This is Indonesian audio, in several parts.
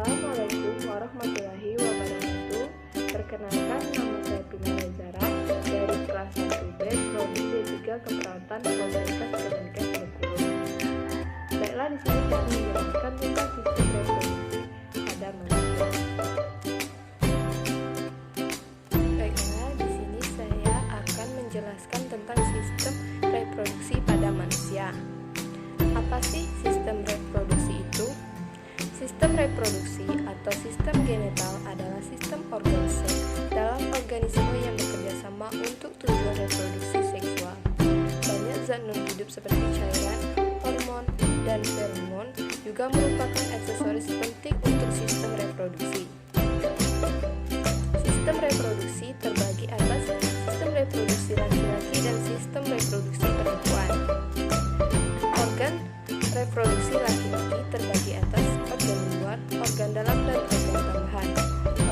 Assalamualaikum warahmatullahi wabarakatuh. Perkenalkan, nama saya Pinara Zara dari kelas 1B Prodi D3 Keperawatan Komunitas Kemenkes Bengkulu. Baiklah, di sini saya menjelaskan tentang sistem reproduksi pada manusia. Baiklah, di sini saya akan menjelaskan tentang sistem reproduksi pada manusia. Apa sih sistem reproduksi itu? Sistem reproduksi atau sistem genetal adalah sistem organ sel dalam organisme yang bekerja sama untuk tujuan reproduksi seksual. Banyak zat non-hidup seperti cairan, hormon, dan feromon juga merupakan aksesoris penting untuk sistem reproduksi. Sistem reproduksi terbagi atas sistem reproduksi laki-laki dan sistem reproduksi perempuan. Organ reproduksi laki-laki terbagi atas organ luar, organ dalam, dan organ tambahan.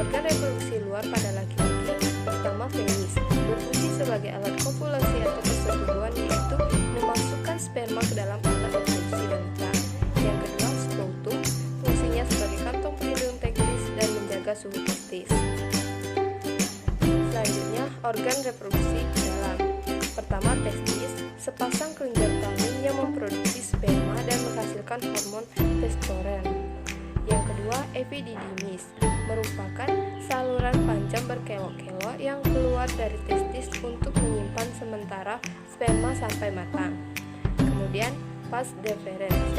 Organ reproduksi luar pada laki-laki pertama penis, berfungsi sebagai alat kopulasi atau persetubuhan, yaitu memasukkan sperma ke dalam alat reproduksi wanita. Yang kedua, skrotum, fungsinya sebagai kantong pelindung teknis dan menjaga suhu testis. Selanjutnya, organ reproduksi dalam. Pertama, testis, sepasang kelenjar kelamin yang memproduksi sperma dan menghasilkan hormon testosteron. Yang kedua, epididymis, merupakan saluran panjang berkelok-kelok yang keluar dari testis untuk menyimpan sementara sperma sampai matang. Kemudian, vas deferens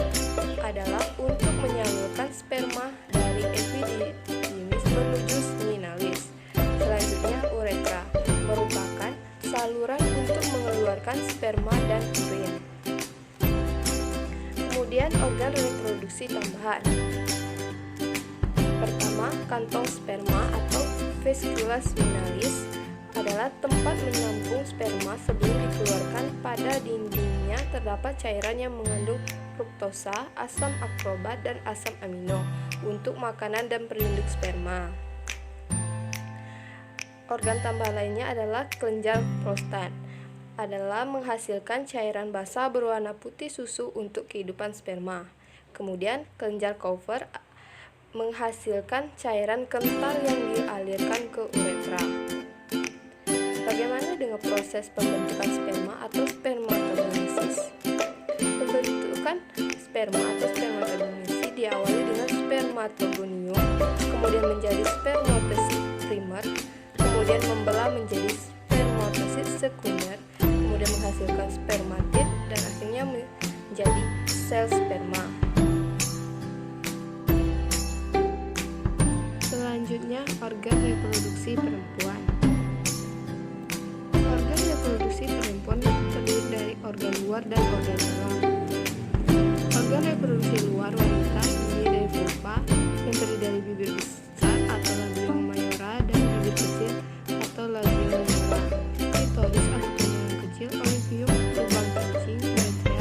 adalah untuk menyalurkan sperma dari epididymis menuju seminalis. Selanjutnya, uretra, merupakan saluran untuk mengeluarkan sperma dan urin. Kemudian, organ reproduksi tambahan. Pertama, kantong sperma atau vesicula seminalis adalah tempat menampung sperma sebelum dikeluarkan. Pada dindingnya terdapat cairan yang mengandung fruktosa, asam akrobat, dan asam amino untuk makanan dan pelindung sperma. Organ tambahan lainnya adalah kelenjar prostat, adalah menghasilkan cairan basah berwarna putih susu untuk kehidupan sperma. Kemudian, kelenjar Cooper menghasilkan cairan kental yang dialirkan ke uretra. Bagaimana dengan proses pembentukan sperma atau spermatogenesis? Pembentukan sperma atau spermatogenesis diawali dengan spermatogonium, kemudian menjadi spermatosis primer, kemudian membelah menjadi spermatosis sekunder, kemudian menghasilkan spermatid, dan akhirnya menjadi sel sperma. Selanjutnya, organ reproduksi perempuan. Organ reproduksi perempuan terdiri dari organ luar dan organ dalam. Organ reproduksi luar wanita terdiri dari vulva yang terdiri dari bibir besar atau labium mayora dan bibir kecil atau labium minora, klitoris atau yang kecil, ovium, lubang kencing, uretra,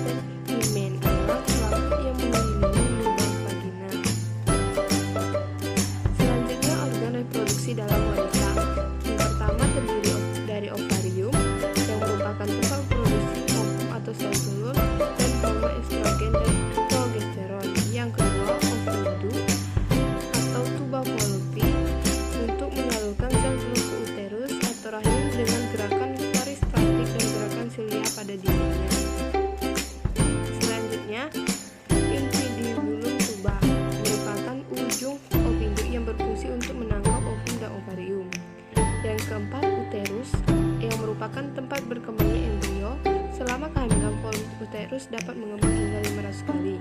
dan himen adalah selaput yang mengelilingi lubang vagina. Selanjutnya, organ reproduksi dalam wanita. Yang pertama terdiri dari ovarium yang merupakan tempat produksi ovum atau sel telur dan hormon estrogen dan progesteron. Yang kedua, ovidu atau tuba fallopi untuk menyalurkan sel telur ke uterus atau rahim dengan gerakan peristatik dan gerakan silia pada dindingnya. Selanjutnya, infundibulum tuba merupakan ujung ovidu yang berfungsi untuk menangkap ovum dan ovarium. Yang keempat, uterus yang merupakan tempat berkembangnya embrio. Selama kehamilan, volume uterus dapat mengembang hingga 500 kali.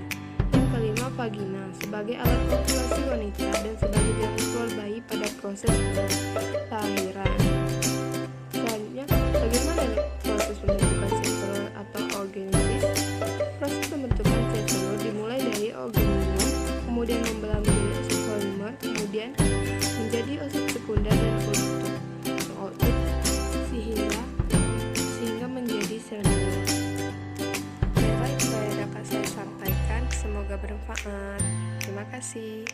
Yang kelima, vagina sebagai alat kopulasi wanita dan sebagai jalan keluar bayi pada proses kelahiran. Selanjutnya, bagaimana proses pembentukan sel telur atau organosis? Proses pembentukan sel telur dimulai dari organellum, kemudian membelah menjadi osit polimer, kemudian menjadi osit sekunder dan oocyte sehingga menjadi sel telur. Baiklah, itu yang dapat saya sampaikan. Semoga bermanfaat. Terima kasih.